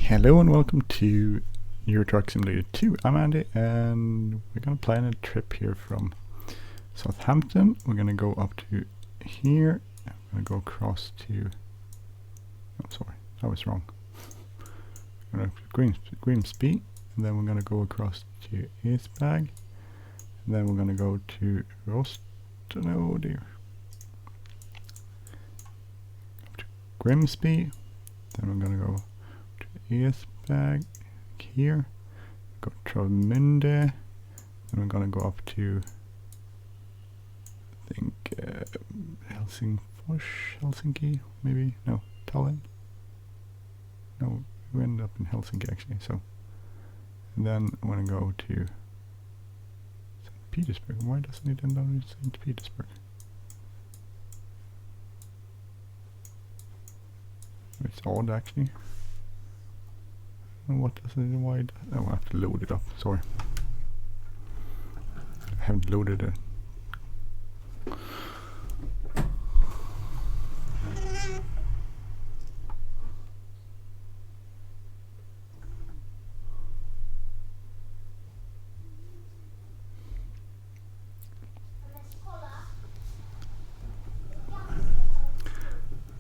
Hello and welcome to Euro Truck Simulator 2. I'm Andy and we're going to plan a trip here from Southampton. We're going to go up to here. I'm going to go across to... Oh, sorry, that was wrong. We're going to Grimsby, and then we're going to go across to Eastbag, and then we're going to go to oh dear. Up to Grimsby, then we're going to go Eastbag here, go to Travemünde, then we're gonna go up to I think Helsinki, maybe, no, Tallinn. No, we ended up in Helsinki actually, so and then I'm gonna go to St. Petersburg. Why doesn't it end up in St. Petersburg? It's odd actually. What does it, why? Oh, I have to load it up, sorry. I haven't loaded it.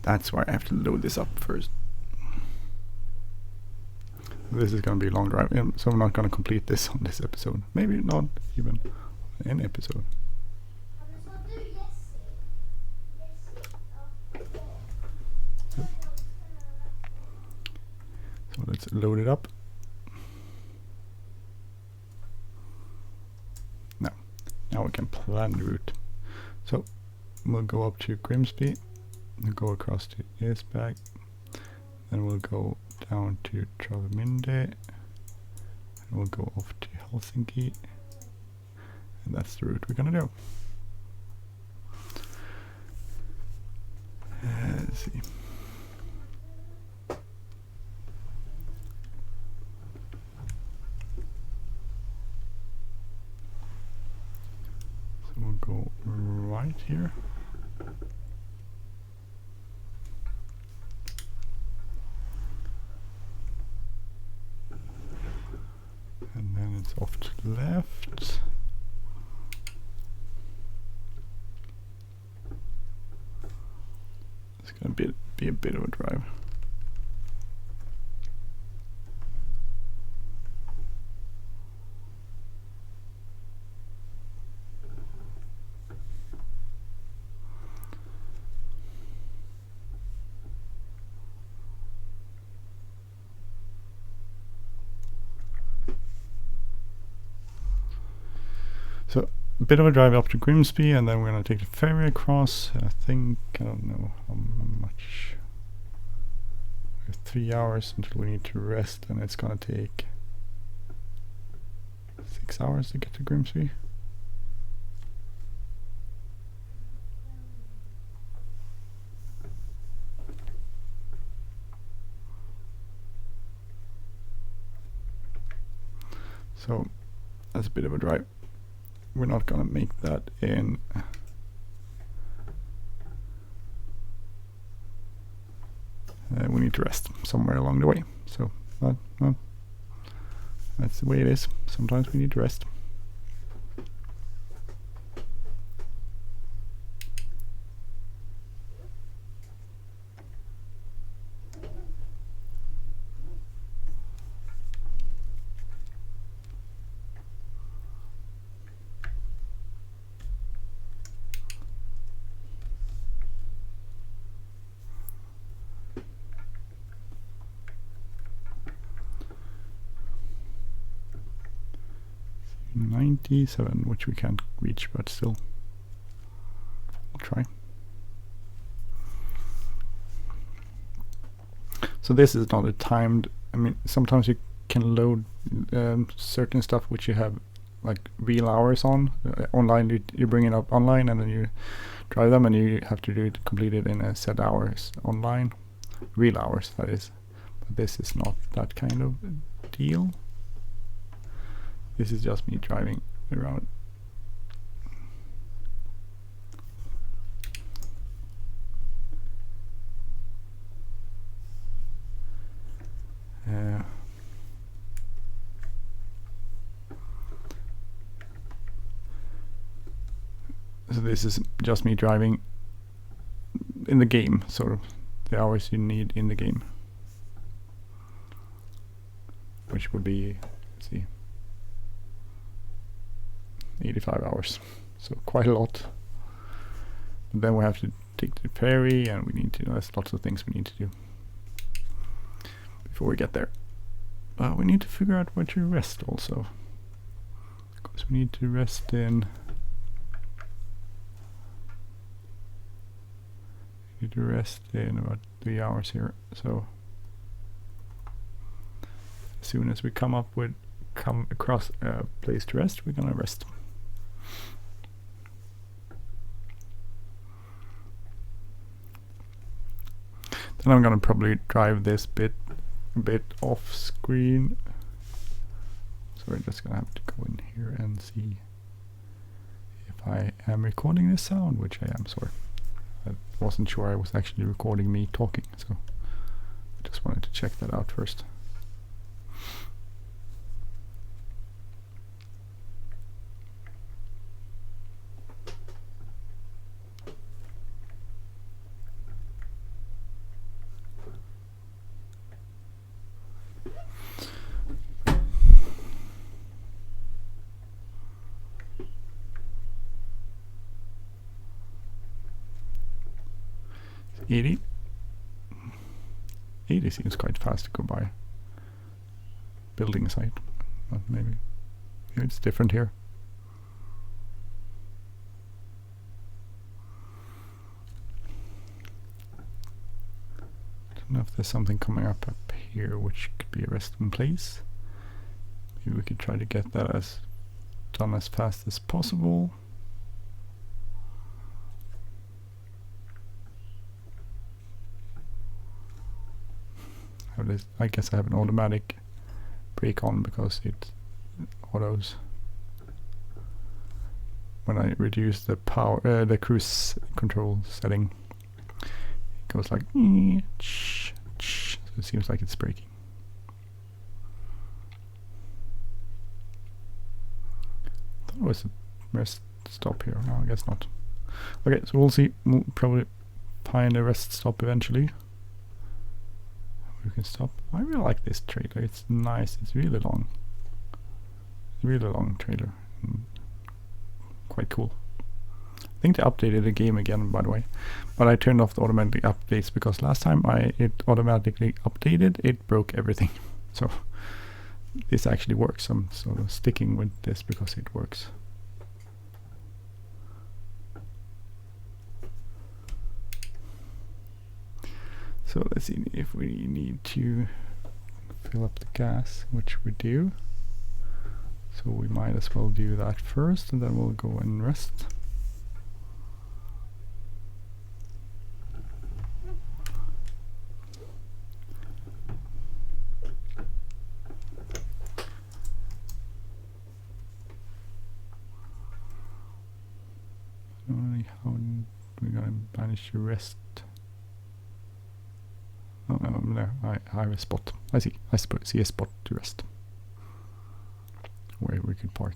That's why I have to load this up first. This is going to be a long drive, so I'm not going to complete this on this episode. Maybe not even an episode. So let's load it up. Now we can plan the route. So we'll go up to Grimsby, and go across to Eastbag, then we'll go down to Travemünde, and we'll go off to Helsinki, and that's the route we're gonna do. Let's see. So we'll go right here. And then it's off to the left. It's going to be a bit of a drive. So a bit of a drive up to Grimsby, and then we're going to take the ferry across. I think, I don't know how much. We have 3 hours until we need to rest, and it's going to take 6 hours to get to Grimsby. So that's a bit of a drive. We're not gonna make that in we need to rest somewhere along the way, so that's the way it is. Sometimes we need to rest. '97, which we can't reach, but still, we'll try. So this is not a timed. I mean, sometimes you can load certain stuff which you have like real hours on online. You bring it up online, and then you drive them, and you have to do it, complete it in a set hours online, real hours that is. But this is not that kind of deal. This is just me driving around. So this is just me driving in the game, sort of the hours you need in the game, which would be, let's see, 85 hours, so quite a lot. But then we have to take the ferry, and we need to, there's lots of things we need to do before we get there. We need to figure out where to rest also, because we need to rest in, about 3 hours here. So as soon as we come across a place to rest, we're gonna rest. Then I'm gonna probably drive this a bit off screen. So we're just gonna have to go in here and see if I am recording this sound, which I am. Sorry, I wasn't sure I was actually recording me talking, so I just wanted to check that out first. $80 seems quite fast to go by. Building site, but maybe it's different here. I don't know if there's something coming up here which could be a resting place. Maybe we could try to get that done as fast as possible. I guess I have an automatic brake on because it autos when I reduce the power, the cruise control setting. It goes like so it seems like it's braking. I thought it was a rest stop here. No, I guess not. Okay, so we'll see. We'll probably find a rest stop eventually. We can stop. I really like this trailer. It's nice. It's really long. Really long trailer. Quite cool. I think they updated the game again, by the way. But I turned off the automatic updates because last time it automatically updated, it broke everything. So this actually works. I'm sort of sticking with this because it works. So let's see if we need to fill up the gas, which we do. So we might as well do that first, and then we'll go and rest. I don't know how we're gonna manage to rest. Oh, there, I have a spot. I see a spot to rest where we could park.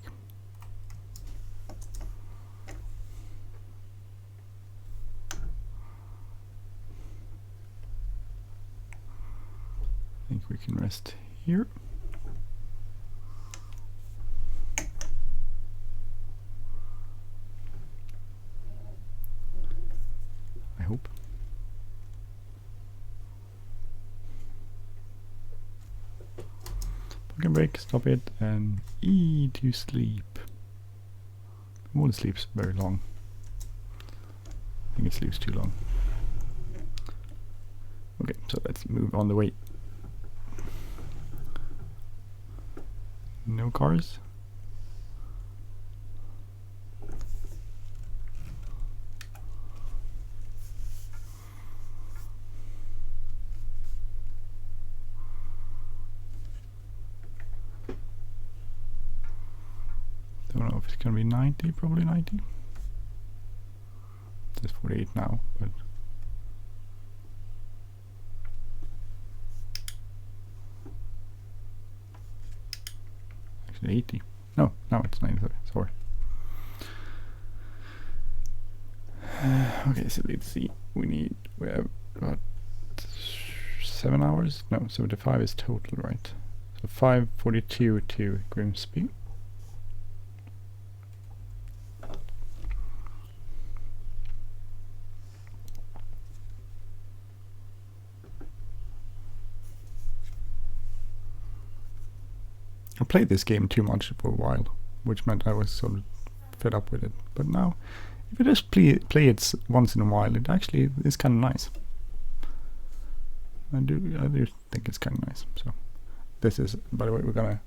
I think we can rest here. I hope. Break, stop it, and to sleep. It won't sleep very long. I think it sleeps too long. Okay, so let's move on the way. No cars. Don't know if it's gonna be 90, probably 90. It's 48 now, but actually 80. No, now it's 90. Sorry. Okay, so let's see. We have about 7 hours. No, 75 is total, right? So 5:42 to Grimsby. I played this game too much for a while, which meant I was sort of fed up with it. But now, if you just play it once in a while, it actually is kind of nice. I do think it's kind of nice. So this is, by the way, you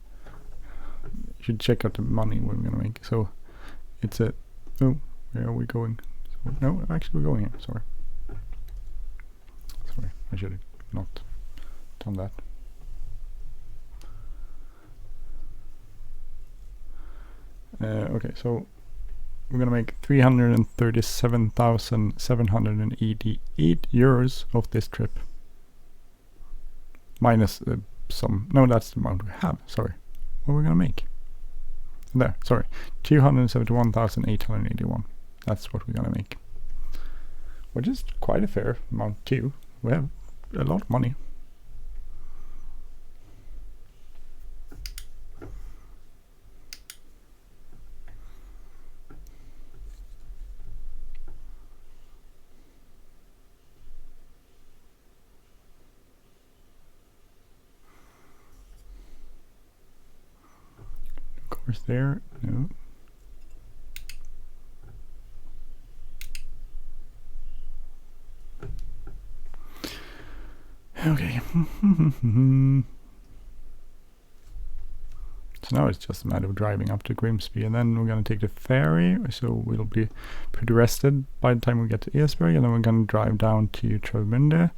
should check out the money we're gonna make. So it's a, oh, where are we going? So, no, actually we're going here. Sorry, I should have not done that. Okay, so we're gonna make 337,788 euros of this trip. Minus some, no, that's the amount we have, sorry. What are we gonna make? There, sorry, 271,881. That's what we're gonna make. Which is quite a fair amount too. We have a lot of money. There, no. Okay. So now it's just a matter of driving up to Grimsby, and then we're gonna take the ferry, so we'll be pretty rested by the time we get to Esbjerg, and then we're gonna drive down to Travemünde,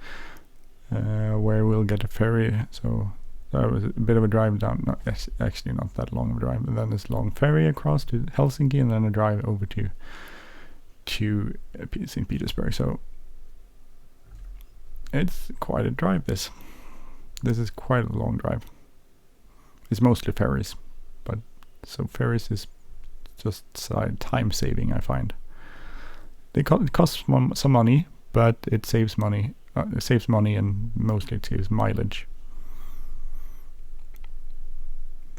where we'll get a ferry. So that was a bit of a drive down, actually not that long of a drive, and then this long ferry across to Helsinki, and then a drive over to St. Petersburg. So it's quite a drive. This is quite a long drive. It's mostly ferries, but so ferries is just time saving, I find. It costs some money, but it saves money. It saves money, and mostly it saves mileage.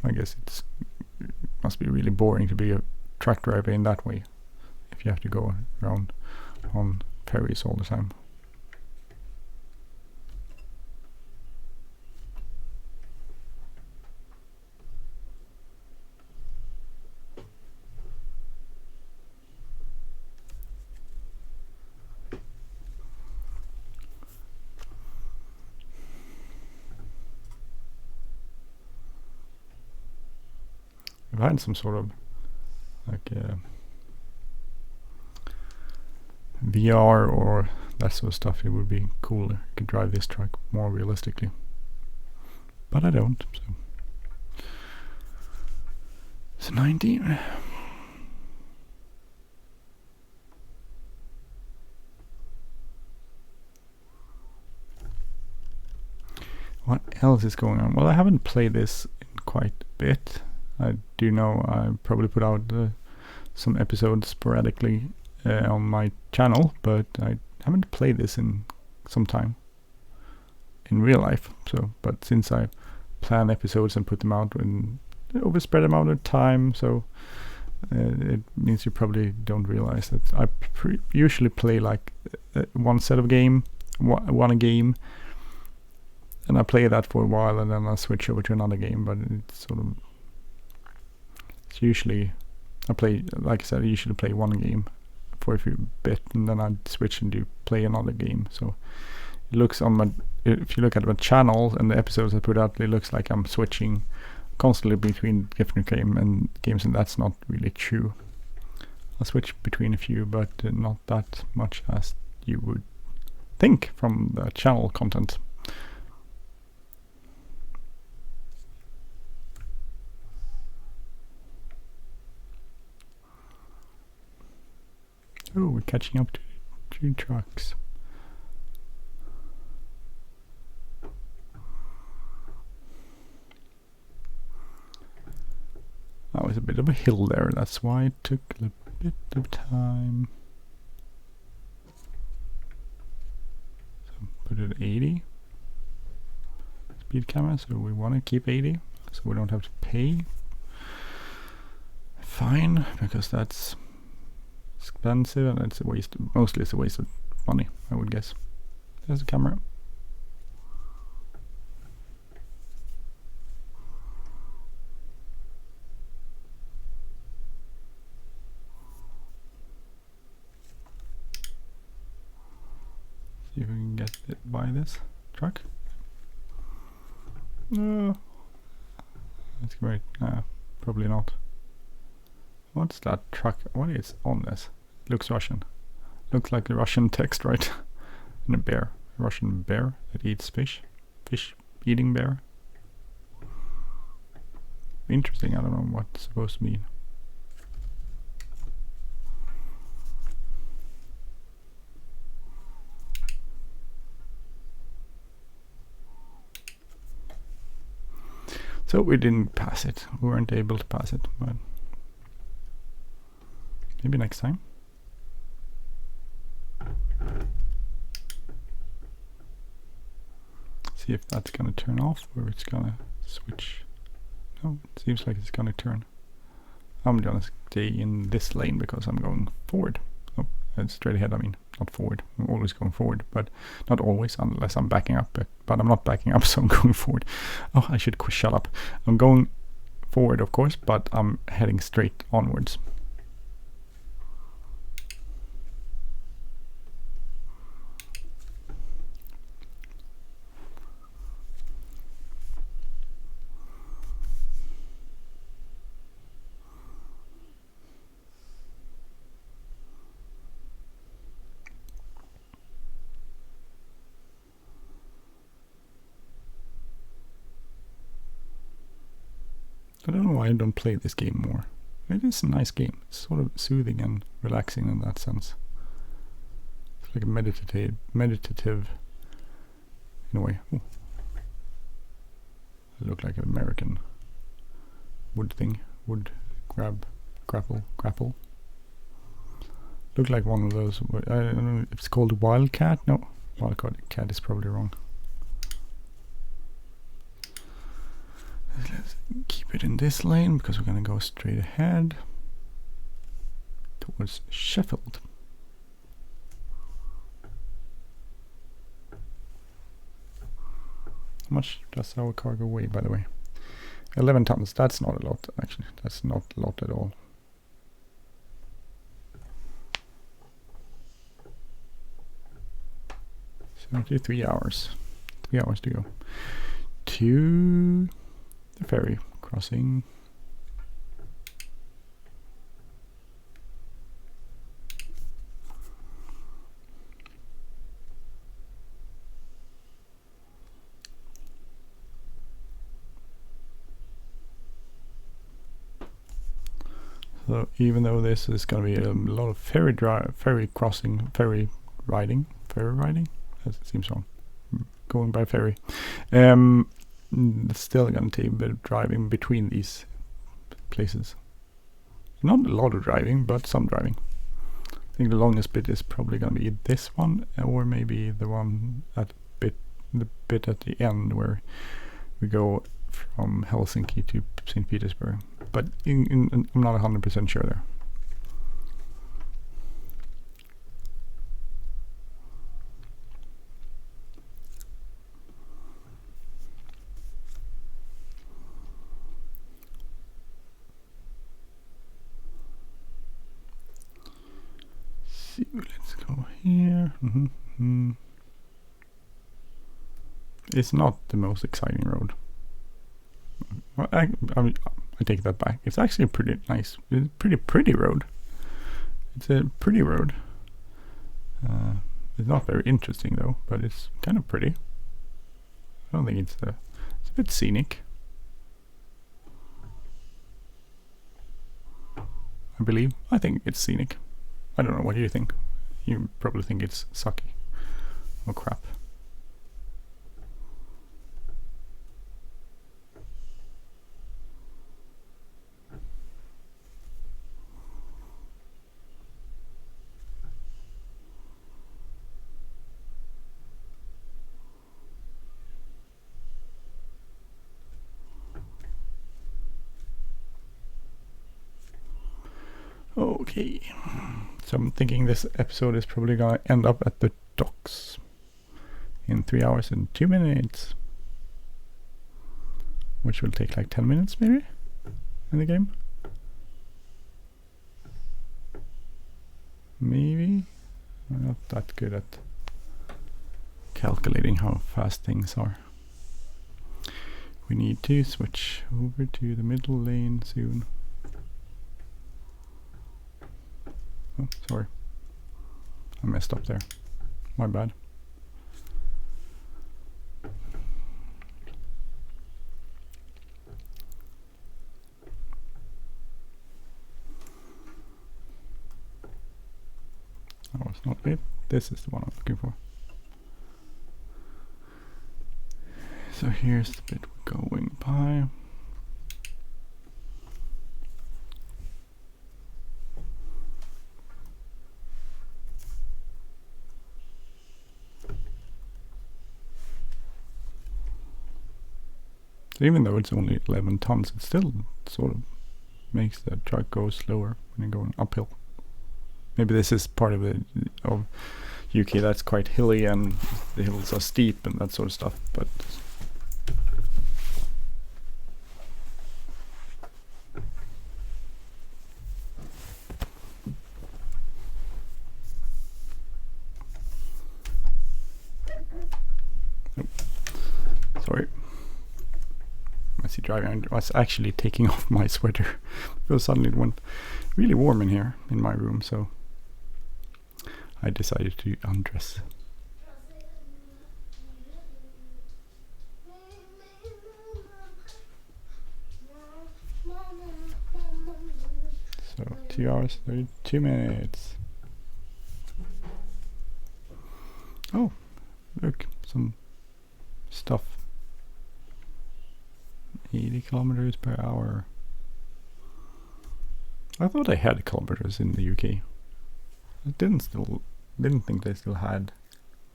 I guess it must be really boring to be a truck driver in that way, if you have to go around on ferries all the time. If I had some sort of like VR or that sort of stuff, it would be cooler. You could drive this truck more realistically, but I don't. So 19. What else is going on? Well, I haven't played this in quite a bit. I do know I probably put out some episodes sporadically on my channel, but I haven't played this in some time in real life. So, but since I plan episodes and put them out and overspread them out of time, so it means you probably don't realize that I usually play like one set of game, one game, and I play that for a while, and then I switch over to another game. But it's sort of, it's usually I play, like I said, I usually play one game for a few bit, and then I switch and do play another game. So it looks on my, if you look at my channel and the episodes I put out, it looks like I'm switching constantly between different games, and that's not really true. I switch between a few, but not that much as you would think from the channel content. Oh, we're catching up to 2 trucks. That was a bit of a hill there, that's why it took a bit of time. at 80 speed camera, so we want to keep 80 so we don't have to pay fine, because that's expensive and it's a waste. Mostly it's a waste of money, I would guess. There's the camera. See if we can get it by this truck. No, that's great. Probably not. What's that truck? What is on this? Looks Russian. Looks like the Russian text, right? And a bear. A Russian bear that eats fish. Fish eating bear. Interesting, I don't know what it's supposed to mean. So we didn't pass it. We weren't able to pass it, but maybe next time. See if that's gonna turn off or it's gonna switch. No, it seems like it's gonna turn. I'm gonna stay in this lane because I'm going forward. Oh, straight ahead, I mean, not forward. I'm always going forward, but not always unless I'm backing up. But I'm not backing up, so I'm going forward. Oh, I should shut up. I'm going forward, of course, but I'm heading straight onwards. I don't know why I don't play this game more. It is a nice game. It's sort of soothing and relaxing in that sense. It's like a meditative in a way. Ooh. It looked like an American wood thing. Wood grapple. Looked like one of those. I don't know if it's called Wildcat. No, Wildcat is probably wrong. Let's keep it in this lane because we're going to go straight ahead towards Sheffield. How much does our cargo weigh, by the way? 11 tons. That's not a lot, actually. That's not a lot at all. $73 hours. 3 hours to go. To the ferry crossing. So even though this is going to be a lot of ferry riding, that seems wrong. Going by ferry. It's still going to take a bit of driving between these places. Not a lot of driving, but some driving. I think the longest bit is probably going to be this one, or maybe the one at the bit at the end where we go from Helsinki to St. Petersburg. But I'm not 100% sure there. Let's go here. It's not the most exciting road. Well, I take that back. It's actually a pretty nice, pretty road. It's a pretty road. It's not very interesting though, but it's kind of pretty. I don't think it's a bit scenic. I think it's scenic. I don't know, what do you think? You probably think it's sucky or crap. Okay, so I'm thinking this episode is probably gonna end up at the docks in 3 hours and 2 minutes, which will take like 10 minutes maybe in the game. Maybe. I'm not that good at calculating how fast things are. We need to switch over to the middle lane soon. Oh, sorry. I messed up there. My bad. That was not it. This is the one I'm looking for. So here's the bit we're going by. So even though it's only 11 tons, it still sort of makes the truck go slower when you're going uphill. Maybe this is part of the UK that's quite hilly and the hills are steep and that sort of stuff, but sorry. Messy driving. I was actually taking off my sweater because suddenly it went really warm in here in my room, so I decided to undress. So 2 hours, 32 minutes. Oh, look, some stuff. 80 kilometers per hour. I thought I had kilometers in the UK. I didn't think they still had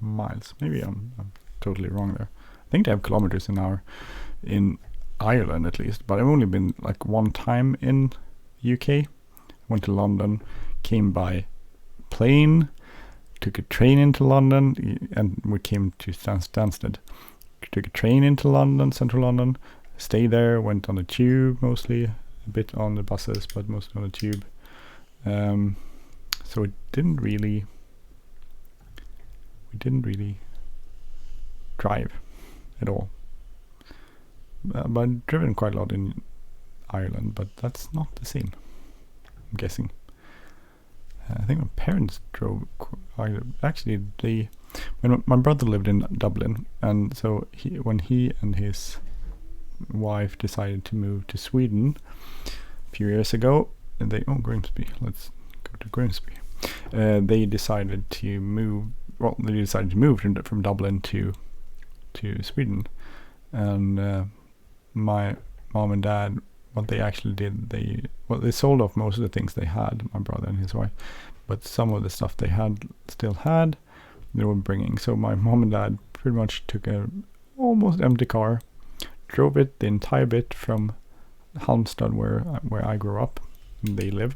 miles. Maybe I'm totally wrong there. I think they have kilometers an hour in Ireland at least, but I've only been like one time in UK. Went to London, came by plane, took a train into London, and we came to Stansted. Took a train into London, central London, stayed there, went on the tube mostly, a bit on the buses, but mostly on the tube. So we didn't really drive at all. But I've driven quite a lot in Ireland, but that's not the same, I'm guessing. I think my parents drove. Actually, when my brother lived in Dublin, and so when he and his wife decided to move to Sweden a few years ago, and Grimsby. Let's go to Grimsby. They decided to move. Well, they decided to move from Dublin to Sweden, and my mom and dad. What they actually did, they sold off most of the things they had, my brother and his wife, but some of the stuff they still had, they were bringing. So my mom and dad pretty much took a almost empty car, drove it the entire bit from Halmstad, where I grew up, and they live,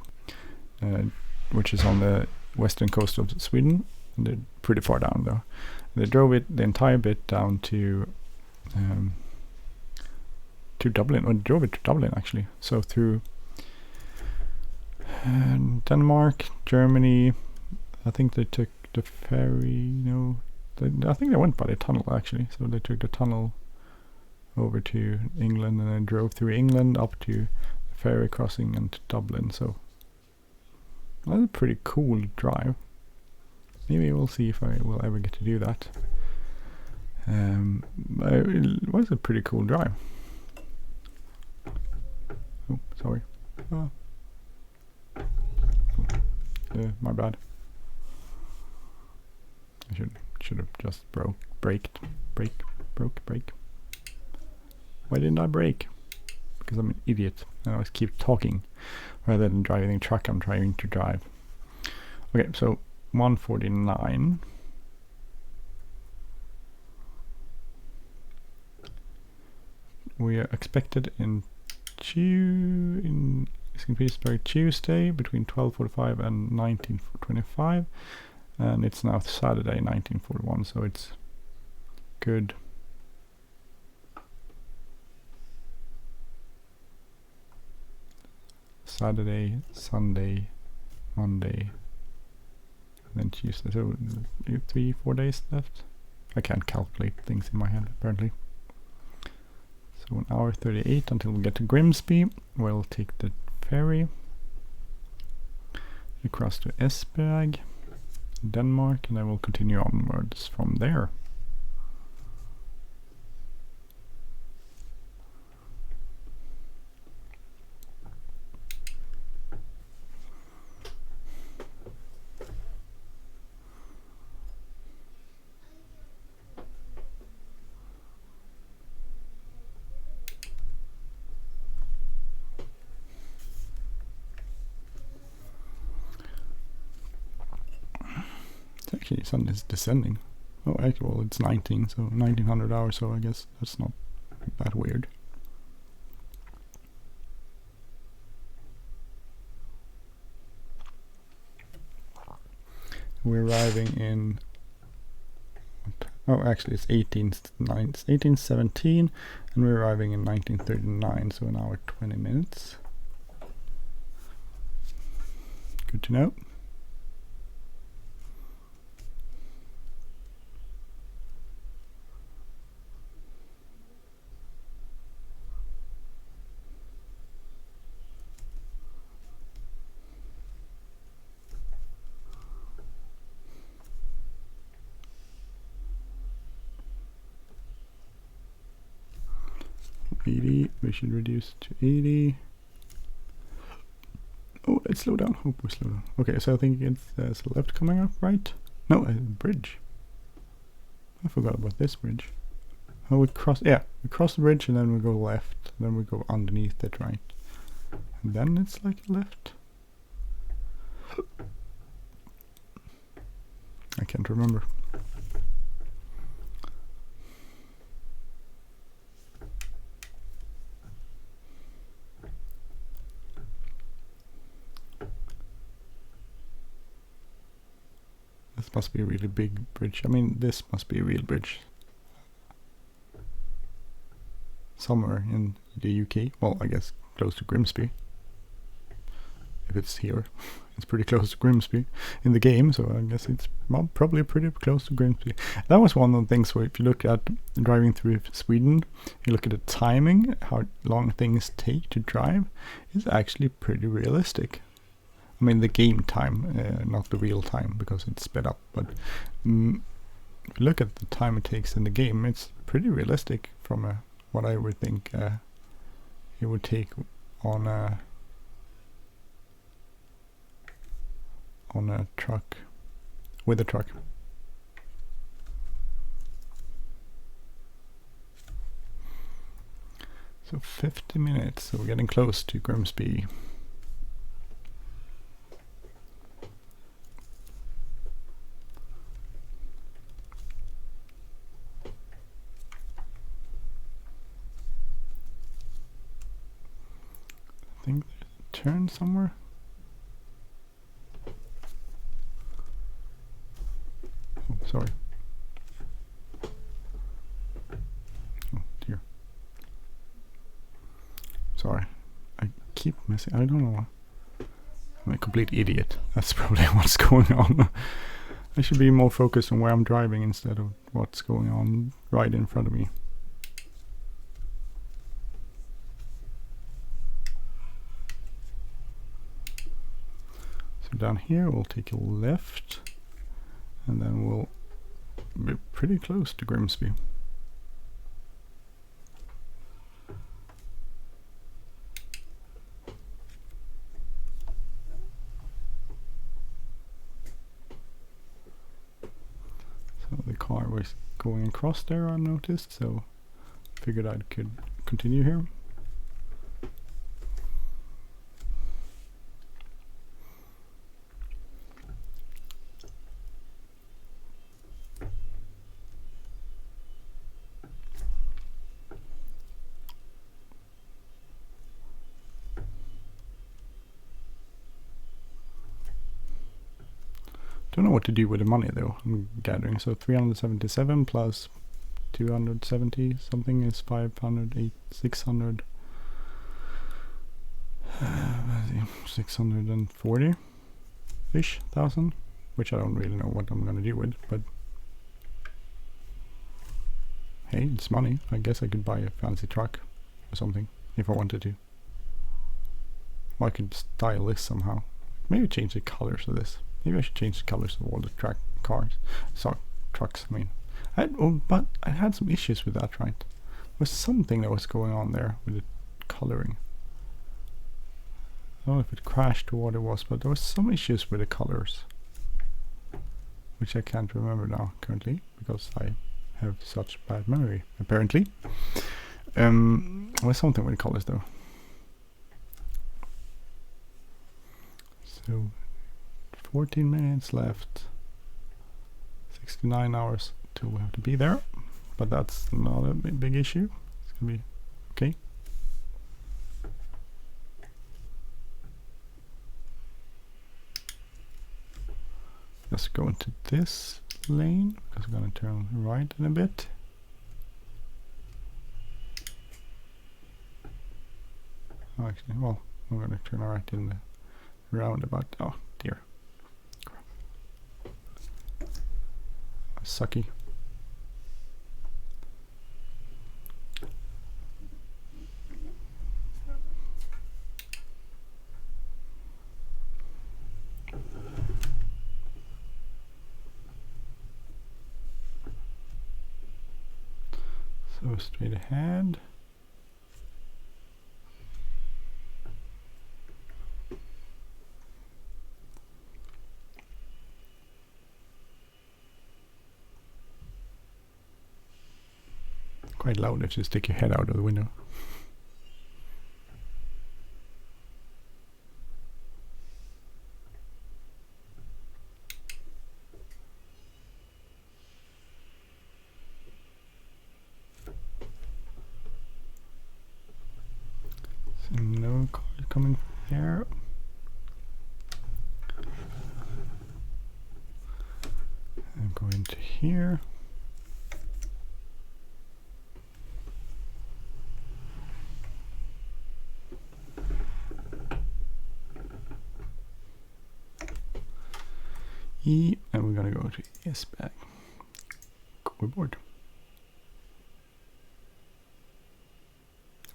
which is on the western coast of Sweden, and they're pretty far down though. They drove it the entire bit down to Dublin, or drove it to Dublin actually. So through Denmark, Germany. I think they took the ferry. I think they went by the tunnel actually. So they took the tunnel over to England and then drove through England up to the ferry crossing and to Dublin. So that's a pretty cool drive. Maybe we'll see if I will ever get to do that. It was a pretty cool drive. Oh, sorry. My bad. I should have just braked. Why didn't I brake? Because I'm an idiot. I always keep talking rather than driving the truck I'm trying to drive. Okay, so 149. We are expected in St. Petersburg Tuesday between 12:45 and 19:25, and it's now Saturday 19:41, so it's good. Saturday, Sunday, Monday, and then Tuesday. So 3-4 days left. I can't calculate things in my head apparently. So 1 hour 38 until we get to Grimsby. We'll take the ferry across to Esbjerg, Denmark, and then we'll continue onwards from there. Actually, sun is descending. Oh, actually, well, it's 19, so 1900 hours, so I guess that's not that weird. We're arriving in... Oh, actually, it's 1817, and we're arriving in 1939, so 1 hour 20 minutes. Good to know. We should reduce to 80. Oh, let's slow down. Hope we slow down. Okay, so I think it's left coming up, right? No, a bridge. I forgot about this bridge. Oh, we cross. Yeah, we cross the bridge and then we go left. Then we go underneath it, right? And then it's like left. I can't remember. This must be a really big bridge. I mean, this must be a real bridge. Somewhere in the UK. Well, I guess close to Grimsby. If it's here. It's pretty close to Grimsby in the game, so I guess it's probably pretty close to Grimsby. That was one of the things where if you look at driving through Sweden, you look at the timing, how long things take to drive, it's actually pretty realistic. I mean the game time, not the real time, because it's sped up, but if you look at the time it takes in the game, it's pretty realistic from what I would think it would take on a truck, with a truck. So 50 minutes, so we're getting close to Grimsby. I think there's a turn somewhere. Oh, sorry. Oh dear. Sorry. I keep missing. I don't know. I'm a complete idiot. That's probably what's going on. I should be more focused on where I'm driving instead of what's going on right in front of me. So down here we'll take a left and then we'll be pretty close to Grimsby. So the car was going across there, I noticed, so figured I could continue here. Don't know what to do with the money though. I'm gathering. So 377 plus 270 something is 500, 600. 640-ish thousand, which I don't really know what I'm gonna do with, but hey, it's money. I guess I could buy a fancy truck or something if I wanted to. Or I could style this somehow. Maybe change the colors of this. Maybe I should change the colors of all the trucks. I mean. But I had some issues with that, right? There was something that was going on there with the coloring. I don't know if it crashed or what it was, but there was some issues with the colors, which I can't remember now currently because I have such bad memory apparently. There was something with the colors though. So 14 minutes left, 69 hours till we have to be there, but that's not a big issue. It's gonna be okay. Just go into this lane because we're going to turn right in a bit. Oh, actually, well, we're going to turn right in the roundabout. Oh dear. Sucky. So straight ahead. Quite loud if you stick your head out of the window. So no car coming there. And go into here. E, and we're gonna go to ES back. Go aboard.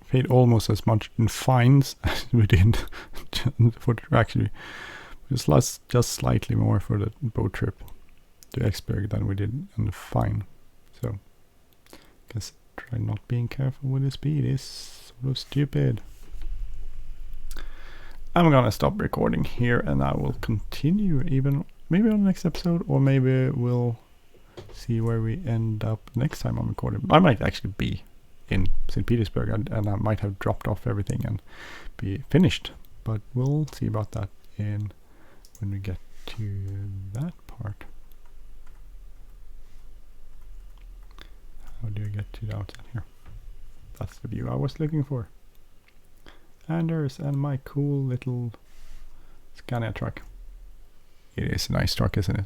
Paid almost as much in fines as we did for the actually. It's just slightly more for the boat trip to Exberg than we did on the fine. So, guess try not being careful with the speed is sort of stupid. I'm gonna stop recording here, and I will continue even maybe on the next episode, or maybe we'll see where we end up next time I'm recording. I might actually be in St. Petersburg, and I might have dropped off everything and be finished, but we'll see about that when we get to that part. How do I get to the outside here? That's the view I was looking for. Anders and my cool little Scania truck. It is a nice truck, isn't it?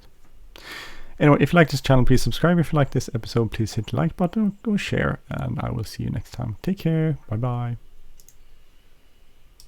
Anyway, if you like this channel, please subscribe. If you like this episode, please hit the like button, go share, and I will see you next time. Take care. Bye bye.